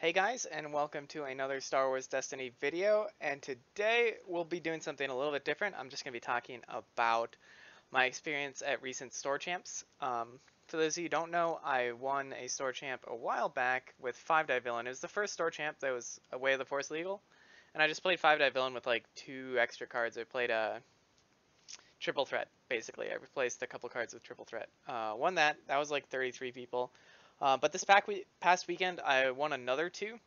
Hey guys, and welcome to another Star Wars Destiny video, and today we'll be doing something a little bit different. I'm just going to be talking about my experience at recent store champs. For those of you who don't know, I won a store champ a while back with 5-die villain. It was the first store champ that was a Way of the Force legal, and I just played 5-die villain with like 2 extra cards. I played a triple threat, basically. I replaced a couple cards with triple threat. Won that. That was like 33 people. But this past weekend, I won another 2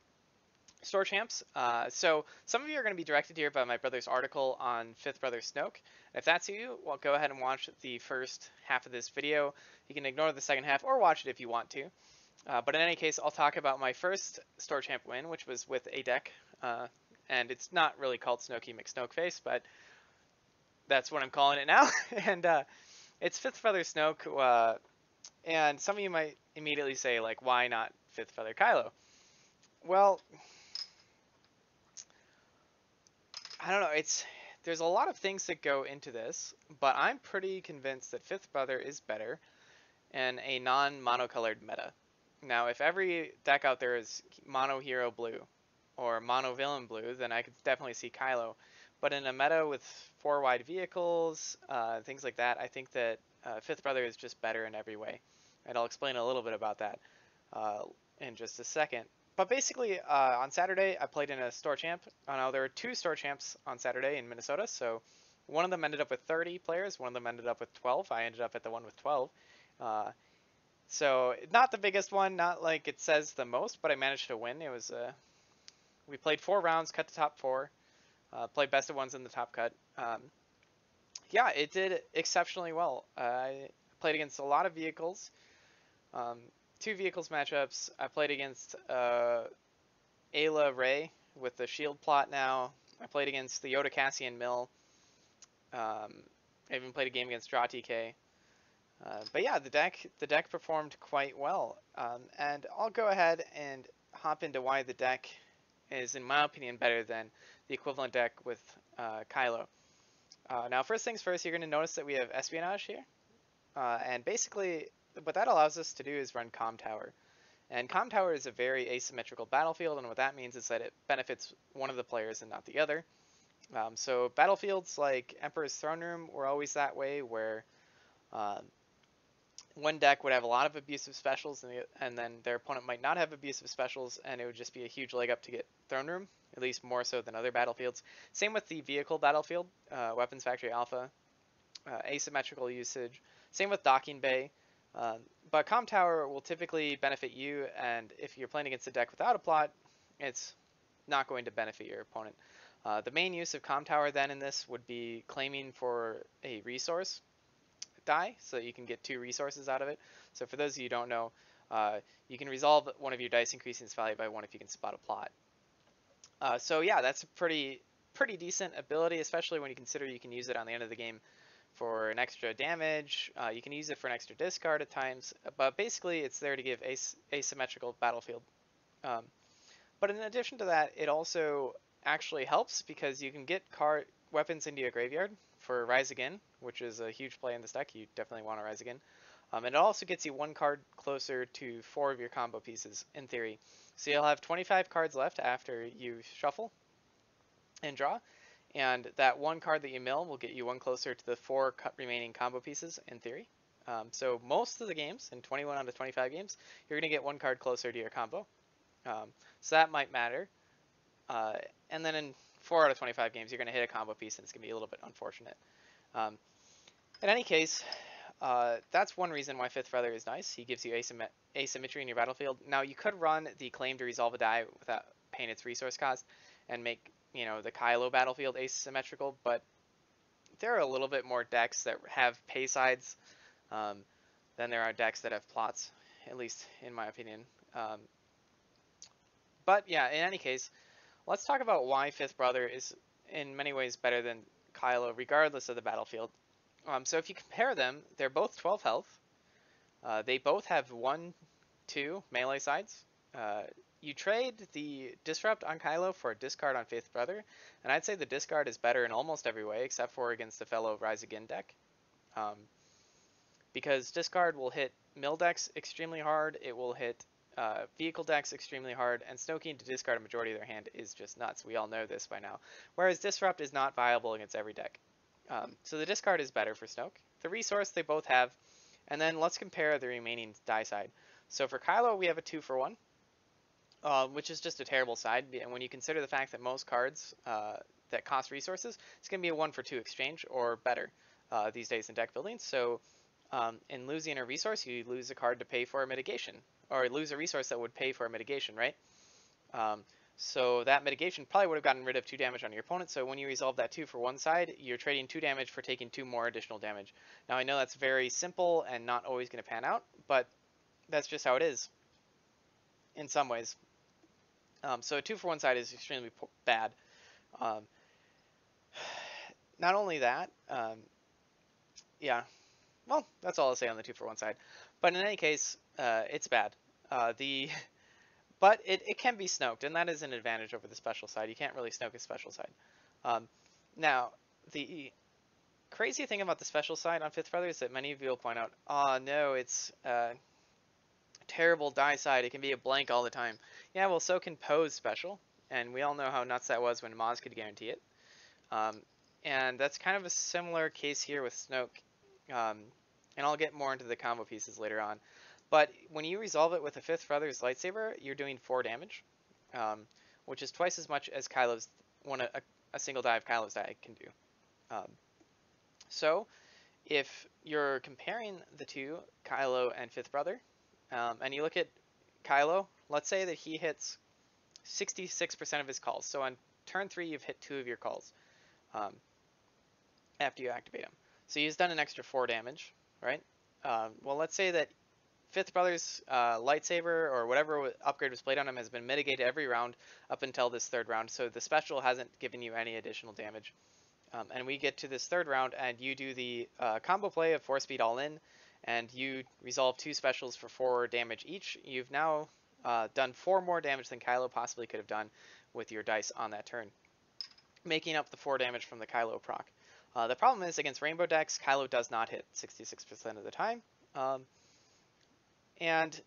store champs. So some of you are going to be directed here by my brother's article on Fifth Brother Snoke. If that's you, well, go ahead and watch the first half of this video. You can ignore the second half or watch it if you want to. But in any case, I'll talk about my first store champ win, which was with a deck. And it's not really called Snokey McSnokeface, but that's what I'm calling it now. And it's Fifth Brother Snoke. And some of you might immediately say, like, why not Fifth Brother Kylo? Well, I don't know. There's a lot of things that go into this, but I'm pretty convinced that Fifth Brother is better in a non-monocolored meta. Now, if every deck out there is mono hero blue or mono villain blue, then I could definitely see Kylo. But in a meta with 4 wide vehicles, things like that, I think that Fifth Brother is just better in every way. And I'll explain a little bit about that in just a second. But basically, on Saturday, I played in a store champ. Now, there were 2 store champs on Saturday in Minnesota, so one of them ended up with 30 players, one of them ended up with 12. I ended up at the one with 12. So not the biggest one, not like it says the most, but I managed to win. It was we played 4 rounds, cut to top 4, played best of ones in the top cut. Yeah, it did exceptionally well. I played against a lot of vehicles. 2 vehicles matchups. I played against Ayla Ray with the shield plot now. I played against the Yoda Cassian Mill. I even played a game against Draw TK. But yeah, the deck performed quite well. And I'll go ahead and hop into why the deck is, in my opinion, better than the equivalent deck with Kylo. Now, first things first, you're going to notice that we have espionage here. And basically, what that allows us to do is run Comm Tower. And Comm Tower is a very asymmetrical battlefield, and what that means is that it benefits one of the players and not the other. So battlefields like Emperor's Throne Room were always that way, where one deck would have a lot of abusive specials, and then their opponent might not have abusive specials, and it would just be a huge leg up to get Throne Room, at least more so than other battlefields. Same with the vehicle battlefield, Weapons Factory Alpha, asymmetrical usage. Same with Docking Bay. But Comm Tower will typically benefit you, and if you're playing against a deck without a plot, it's not going to benefit your opponent. The main use of Comm Tower then in this would be claiming for a resource die, so that you can get 2 resources out of it. So for those of you who don't know, you can resolve one of your dice increasing its value by 1 if you can spot a plot. So yeah, that's a pretty decent ability, especially when you consider you can use it on the end of the game for an extra damage. You can use it for an extra discard at times, but basically it's there to give asymmetrical battlefield. But in addition to that, it also actually helps because you can get weapons into your graveyard for Rise Again, which is a huge play in this deck. You definitely want to Rise Again. And it also gets you 1 card closer to 4 of your combo pieces, in theory. So you'll have 25 cards left after you shuffle and draw, and that 1 card that you mill will get you 1 closer to the 4 remaining combo pieces, in theory. So most of the games, in 21 out of 25 games, you're going to get 1 card closer to your combo. So that might matter. And then in 4 out of 25 games, you're going to hit a combo piece, and it's going to be a little bit unfortunate. In any case, that's one reason why Fifth Brother is nice. He gives you asymmetry in your battlefield. Now, you could run the claim to resolve a die without paying its resource cost and make, the Kylo battlefield asymmetrical, but there are a little bit more decks that have pay sides than there are decks that have plots, at least in my opinion. But yeah, in any case, let's talk about why Fifth Brother is in many ways better than Kylo, regardless of the battlefield. So if you compare them, they're both 12 health. They both have 1, 2 melee sides. You trade the Disrupt on Kylo for a discard on Fifth Brother, and I'd say the discard is better in almost every way, except for against the fellow Rise Again deck. Because discard will hit mill decks extremely hard. It will hit vehicle decks extremely hard, and Snoking to discard a majority of their hand is just nuts. We all know this by now. Whereas Disrupt is not viable against every deck. So the discard is better for Snoke. The resource they both have, and then let's compare the remaining die side. So for Kylo, we have a 2-for-1, which is just a terrible side. And when you consider the fact that most cards that cost resources, it's going to be a 1-for-2 exchange or better these days in deck building. So in losing a resource, you lose a card to pay for a mitigation, or lose a resource that would pay for a mitigation, right? So that mitigation probably would have gotten rid of 2 damage on your opponent. So when you resolve that 2-for-1 side, you're trading 2 damage for taking 2 more additional damage. Now I know that's very simple and not always going to pan out, but that's just how it is in some ways. So a 2-for-1 side is extremely bad. Not only that, yeah, well, that's all I'll say on the 2-for-1 side. But in any case, it's bad. But it can be snoked, and that is an advantage over the special side. You can't really snoke a special side. Now, the crazy thing about the special side on Fifth Brother is that many of you will point out, oh no, it's terrible die side. It can be a blank all the time. Yeah, well, so can Poe's special, and we all know how nuts that was when Maz could guarantee it. And that's kind of a similar case here with Snoke. And I'll get more into the combo pieces later on. But when you resolve it with a Fifth Brother's lightsaber, you're doing 4 damage, which is twice as much as Kylo's a single die of Kylo's die can do. So if you're comparing the two, Kylo and Fifth Brother, and you look at Kylo, let's say that he hits 66% of his calls. So on turn 3, you've hit 2 of your calls after you activate him. So he's done an extra 4 damage, right? Well, let's say that Fifth Brother's lightsaber or whatever upgrade was played on him has been mitigated every round up until this 3rd round, so the special hasn't given you any additional damage. And we get to this 3rd round, and you do the combo play of Force Speed all in, and you resolve 2 specials for 4 damage each. You've now done 4 more damage than Kylo possibly could have done with your dice on that turn, making up the 4 damage from the Kylo proc. The problem is, against Rainbow decks, Kylo does not hit 66% of the time. And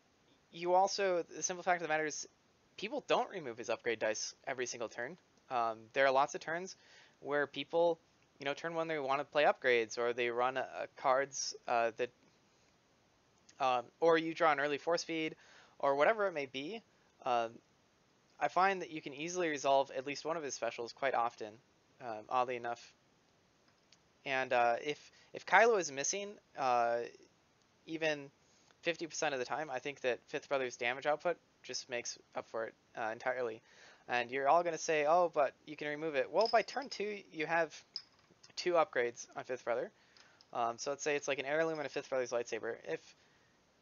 you also, the simple fact of the matter is, people don't remove his upgrade dice every single turn. There are lots of turns where people, turn 1 they want to play upgrades, or they run cards that, or you draw an early force feed, or whatever it may be. I find that you can easily resolve at least one of his specials quite often, oddly enough. And if Kylo is missing, even 50% of the time, I think that Fifth Brother's damage output just makes up for it entirely. And you're all going to say, oh, but you can remove it. Well, by turn 2, you have 2 upgrades on Fifth Brother. So let's say it's like an heirloom and a Fifth Brother's lightsaber. If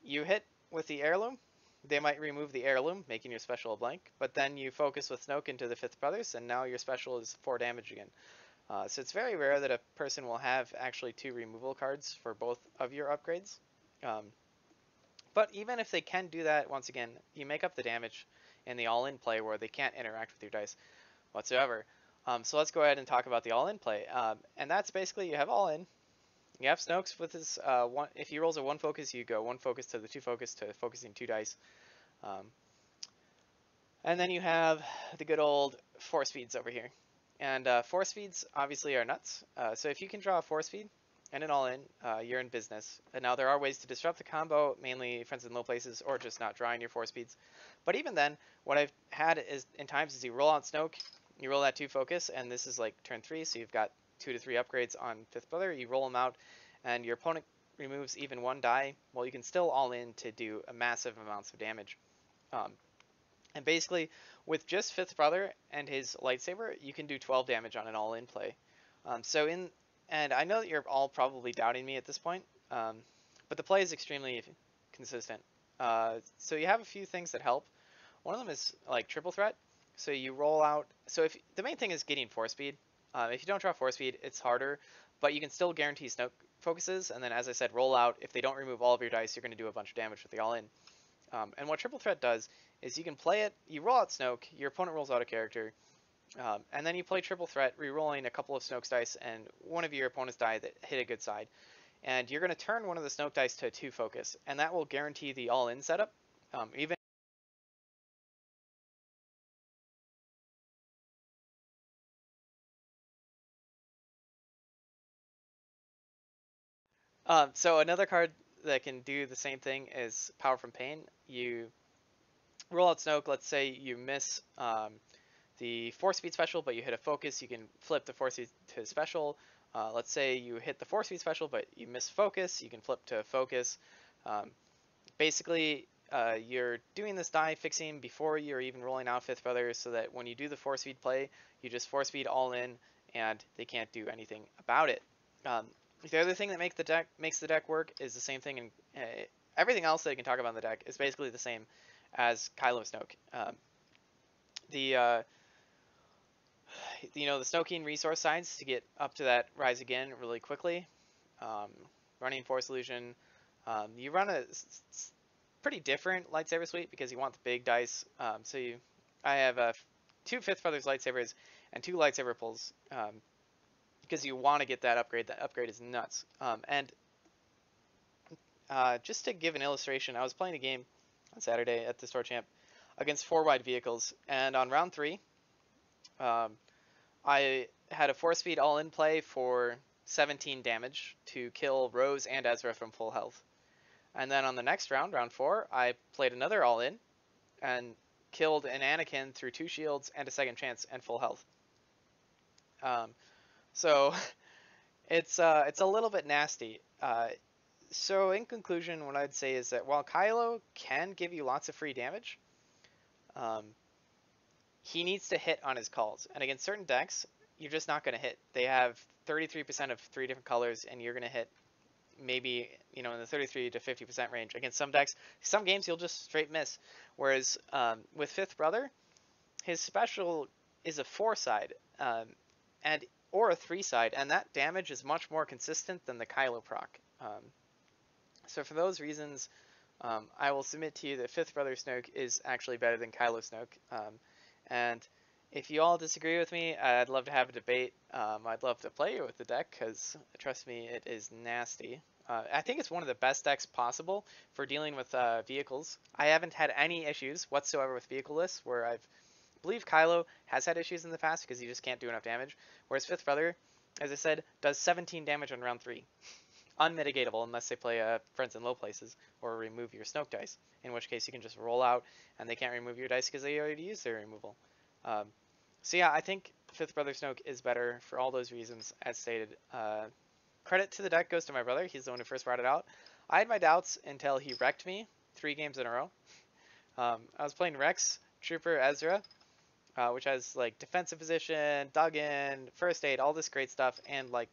you hit with the heirloom, they might remove the heirloom, making your special a blank. But then you focus with Snoke into the Fifth Brothers, and now your special is 4 damage again. So it's very rare that a person will have actually 2 removal cards for both of your upgrades. But even if they can do that, once again, you make up the damage in the all-in play where they can't interact with your dice whatsoever. So let's go ahead and talk about the all-in play. And that's basically, you have all-in. You have Snoke's with his, if he rolls a 1 focus, you go 1 focus to the 2 focus to focusing 2 dice. And then you have the good old force feeds over here. And force feeds obviously are nuts. So if you can draw a force feed and an all-in, you're in business. And now there are ways to disrupt the combo, mainly friends in low places, or just not drawing your force feeds. But even then, what I've had is in times is you roll out Snoke, you roll that 2 focus, and this is like turn 3, so you've got 2 to 3 upgrades on Fifth Brother. You roll them out, and your opponent removes even 1 die. Well, you can still all in to do a massive amounts of damage. And basically, with just Fifth Brother and his lightsaber, you can do 12 damage on an all-in play. And I know that you're all probably doubting me at this point, but the play is extremely consistent. So you have a few things that help. One of them is like triple threat. So you roll out. So if the main thing is getting force speed. If you don't draw force speed, it's harder, but you can still guarantee Snoke focuses. And then, as I said, roll out. If they don't remove all of your dice, you're going to do a bunch of damage with the all-in. And what triple threat does is you can play it. You roll out Snoke. Your opponent rolls out a character. And then you play triple threat, re-rolling a couple of Snoke's dice and one of your opponent's die that hit a good side. And you're going to turn one of the Snoke dice to a 2 focus, and that will guarantee the all-in setup. Even So another card that can do the same thing is Power from Pain. You roll out Snoke. Let's say you miss the Force Speed special, but you hit a focus. You can flip the Force Speed to special. Let's say you hit the Force Speed special, but you miss focus. You can flip to focus. Um, Basically, you're doing this die fixing before you're even rolling out Fifth Brother, so that when you do the Force Speed play, you just Force Speed all in, and they can't do anything about it. Um, the other thing that makes the deck work is the same thing, and everything else that you can talk about in the deck is basically the same as Kylo Snoke. The the Snokeing resource sides to get up to that Rise Again really quickly. Um, Running Force Illusion. You run a pretty different lightsaber suite because you want the big dice. I have two Fifth Brothers lightsabers and two lightsaber pulls because you want to get that upgrade. That upgrade is nuts. And just to give an illustration, I was playing a game on Saturday at the Store Champ against four wide vehicles, and on round 3, um, I had a force speed all in play for 17 damage to kill Rose and Ezra from full health. And then on the next round, round 4, I played another all in and killed an Anakin through 2 shields and a second chance and full health. So it's a little bit nasty. So in conclusion, what I'd say is that while Kylo can give you lots of free damage, um, he needs to hit on his calls. And against certain decks, you're just not going to hit. They have 33% of 3 different colors, and you're going to hit maybe in the 33 to 50% range. Against some decks, some games you'll just straight miss. Whereas with Fifth Brother, his special is a 4-side and or a 3-side, and that damage is much more consistent than the Kylo proc. So for those reasons, I will submit to you that Fifth Brother Snoke is actually better than Kylo Snoke. And if you all disagree with me, I'd love to have a debate. I'd love to play with the deck because, trust me, it is nasty. I think it's one of the best decks possible for dealing with vehicles. I haven't had any issues whatsoever with vehicle lists where I believe Kylo has had issues in the past because he just can't do enough damage, whereas Fifth Brother, as I said, does 17 damage on round 3. Unmitigatable unless they play Friends in Low Places or remove your Snoke dice, in which case you can just roll out and they can't remove your dice because they already used their removal. Um, so yeah, I think Fifth Brother Snoke is better for all those reasons as stated. Credit to the deck goes to my brother. He's the one who first brought it out. I had my doubts until he wrecked me 3 games in a row. I was playing Rex, Trooper, Ezra, which has like defensive position, dug in, first aid, all this great stuff, and like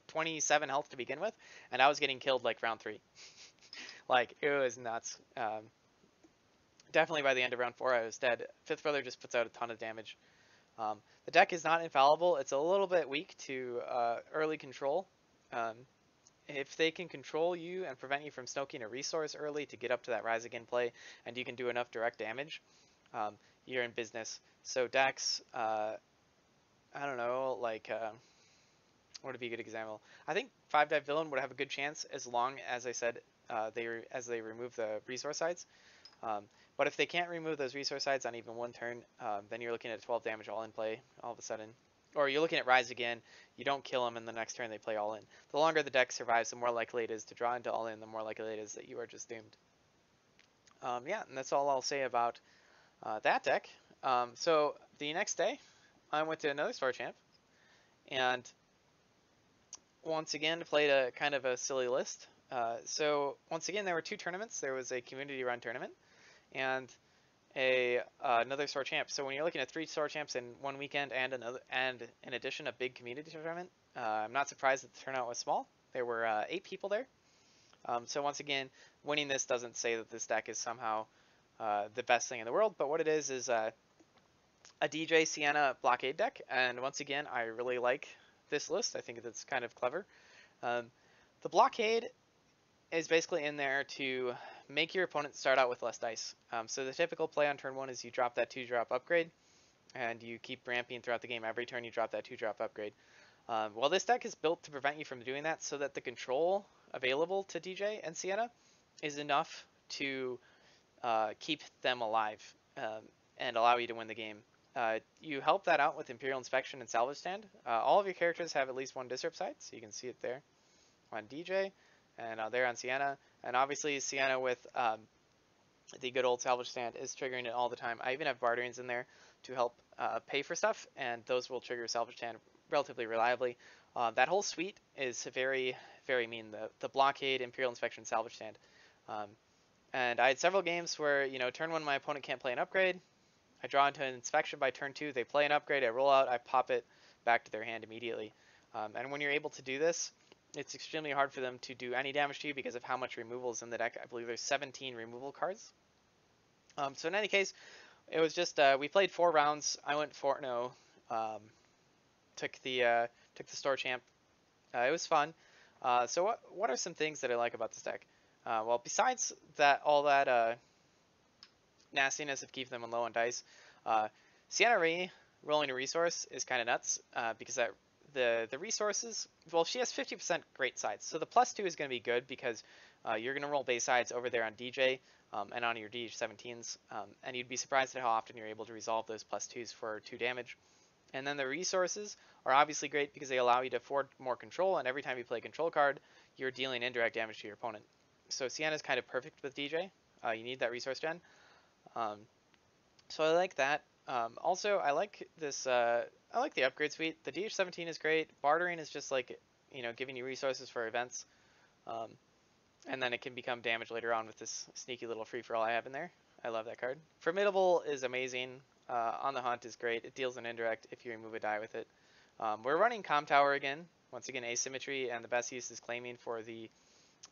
27 health to begin with, and I was getting killed like round 3. Like, it was nuts. Definitely by the end of round 4, I was dead. Fifth Brother just puts out a ton of damage. The deck is not infallible. It's a little bit weak to early control. If they can control you and prevent you from snoking a resource early to get up to that Rise Again play, and you can do enough direct damage, you're in business. So decks, I don't know, like, what would be a good example? I think 5-Dive Villain would have a good chance as long as I said as they remove the resource sides. But if they can't remove those resource sides on even one turn, then you're looking at 12 damage all in play all of a sudden. Or you're looking at Rise Again, you don't kill them, and the next turn they play all in. The longer the deck survives, the more likely it is to draw into all in, the more likely it is that you are just doomed. Yeah, and that's all I'll say about that deck. So the next day, I went to another Store Champ, and once again played a kind of a silly list. So once again, there were 2 tournaments. There was a community-run tournament and another Store Champ. So when you're looking at 3 Store Champs in one weekend and in addition a big community tournament, I'm not surprised that the turnout was small. There were 8 people there. So once again, winning this doesn't say that this deck is somehow the best thing in the world, but what it is a DJ Ciena Blockade deck, and once again, I really like this list. I think it's kind of clever. The Blockade is basically in there to make your opponent start out with less dice. So the typical play on turn 1 is you drop that 2-drop upgrade, and you keep ramping throughout the game. Every turn you drop that 2-drop upgrade. Well, this deck is built to prevent you from doing that so that the control available to DJ and Ciena is enough to keep them alive and allow you to win the game. You help that out with Imperial Inspection and Salvage Stand. All of your characters have at least 1 disrupt side, so you can see it there on DJ. and they're on Ciena. And obviously Ciena with the good old salvage stand is triggering it all the time. I even have barterings in there to help pay for stuff, and those will trigger salvage stand relatively reliably. That whole suite is very, very mean. The blockade, Imperial Inspection, salvage stand. Um, and I had several games where, turn one my opponent can't play an upgrade. I draw into an inspection by turn two. They play an upgrade. I roll out. I pop it back to their hand immediately. And when you're able to do this, it's extremely hard for them to do any damage to you because of how much removal is in the deck. I believe there's 17 removal cards. So in any case, it was just we played 4 rounds. I went 4-0. Took the store champ. It was fun. So what are some things that I like about this deck? Well, besides all that nastiness of keeping them low on dice, Ciena Ree rolling a resource is kind of nuts because the resources, well, she has 50% great sides, so the +2 is going to be good because you're going to roll base sides over there on DJ and on your DH17s, and you'd be surprised at how often you're able to resolve those +2s for 2 damage. And then the resources are obviously great because they allow you to afford more control, and every time you play a control card, you're dealing indirect damage to your opponent. So Ciena is kind of perfect with DJ. You need that resource gen. So I like that. Also, I like this. I like the upgrade suite. The DH17 is great. Bartering is just like, giving you resources for events. And then it can become damage later on with this sneaky little free-for-all I have in there. I love that card. Formidable is amazing. On the Hunt is great. It deals an indirect if you remove a die with it. We're running Com Tower again. Once again, asymmetry, and the best use is claiming for the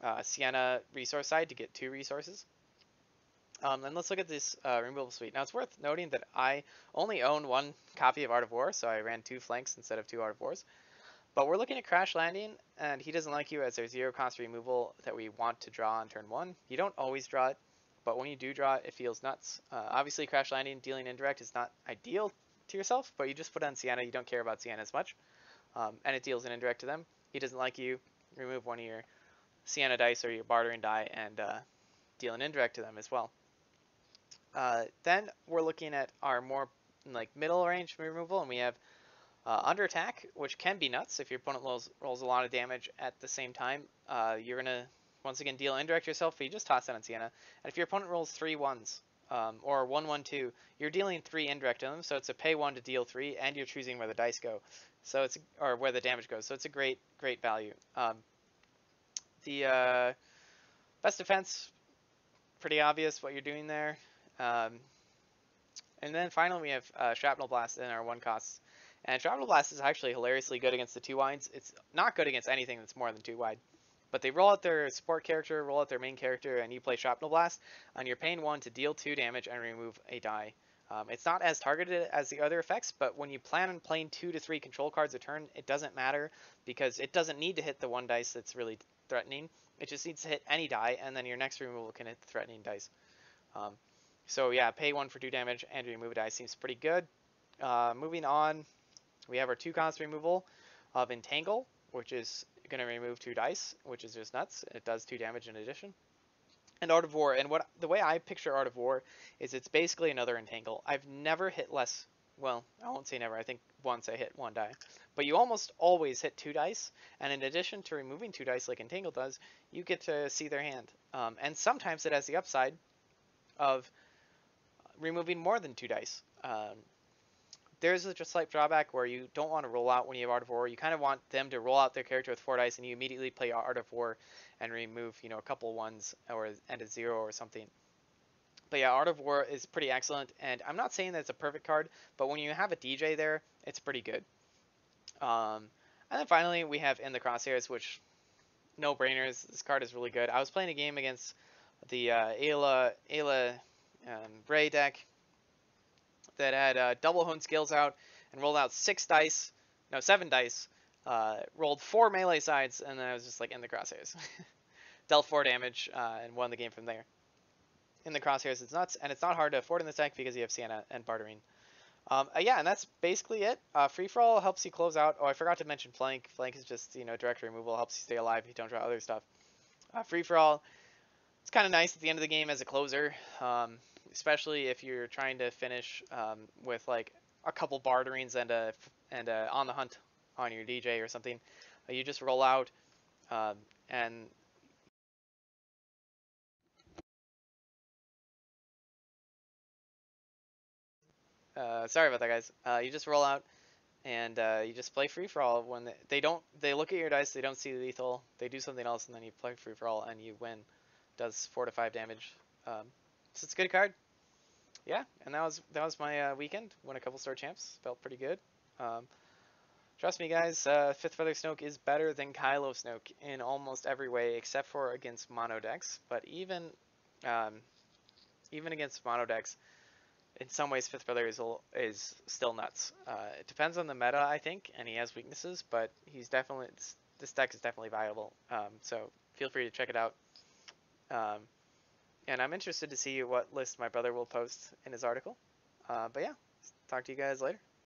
Ciena resource side to get 2 resources. And let's look at this removal suite. Now, it's worth noting that I only own 1 copy of Art of War, so I ran 2 flanks instead of 2 Art of Wars. But we're looking at Crash Landing, and he doesn't like you as there's 0 cost removal that we want to draw on turn 1. You don't always draw it, but when you do draw it, it feels nuts. Obviously, Crash Landing dealing indirect is not ideal to yourself, but you just put on Ciena. You don't care about Ciena as much, and it deals an indirect to them. He doesn't like you. Remove 1 of your Ciena dice or your bartering die and deal an indirect to them as well. Then we're looking at our more middle range removal, and we have under attack, which can be nuts if your opponent rolls a lot of damage at the same time. You're gonna once again deal indirect yourself, but you just toss that on Ciena. And if your opponent rolls 3 1s or 1-1-2, you're dealing 3 indirect to them. So it's a pay 1 to deal 3, and you're choosing where the dice go. So or where the damage goes. So it's a great value. The best defense, pretty obvious what you're doing there. And then finally we have Shrapnel Blast in our 1 costs. And Shrapnel Blast is actually hilariously good against the 2 wides. It's not good against anything that's more than 2 wide. But they roll out their support character, roll out their main character, and you play Shrapnel Blast, and you're paying 1 to deal 2 damage and remove a die. It's not as targeted as the other effects, but when you plan on playing 2 to 3 control cards a turn, it doesn't matter because it doesn't need to hit the 1 dice that's really threatening. It just needs to hit any die, and then your next removal can hit the threatening dice. So yeah, pay 1 for 2 damage and remove a die seems pretty good. Moving on, we have our 2 cost removal of Entangle, which is going to remove 2 dice, which is just nuts. It does 2 damage in addition. And Art of War, and the way I picture Art of War is it's basically another Entangle. I've never hit less, well, I won't say never, I think once I hit 1 die. But you almost always hit 2 dice, and in addition to removing 2 dice like Entangle does, you get to see their hand. And sometimes it has the upside of removing more than 2 dice. There's just a slight drawback where you don't want to roll out when you have Art of War. You kind of want them to roll out their character with 4 dice, and you immediately play Art of War and remove, a couple 1s or and a 0 or something. But yeah, Art of War is pretty excellent, and I'm not saying that it's a perfect card, but when you have a DJ there, it's pretty good. And then finally, we have In the Crosshairs, which no brainers. This card is really good. I was playing a game against the Ayla Bray deck that had double Hone Skills out and rolled out 7 dice, rolled 4 melee sides, and then I was just like In the Crosshairs. Dealt 4 damage and won the game from there. In the Crosshairs, it's nuts, and it's not hard to afford in this deck because you have Ciena and bartering. Yeah, and that's basically it. Free for all helps you close out. Oh, I forgot to mention flank. Flank is just direct removal, helps you stay alive if you don't draw other stuff. Free for all, it's kind of nice at the end of the game as a closer, especially if you're trying to finish with like a couple barterings and a on the hunt on your DJ or something. You just roll out, and Sorry about that, guys. You just roll out and you just play free for all. When they look at your dice, they don't see lethal. They do something else, and then you play free for all, and you win. Does 4 to 5 damage. So it's a good card. Yeah, and that was my weekend. Won a couple store champs. Felt pretty good. Um, Trust me, guys. Fifth Feather Snoke is better than Kylo Snoke in almost every way, except for against mono decks. But um, even against mono decks, in some ways, Fifth Brother is still nuts. It depends on the meta, I think, and he has weaknesses, but he's definitely this deck is definitely viable. So feel free to check it out. Um, and I'm interested to see what list my brother will post in his article. But yeah, talk to you guys later.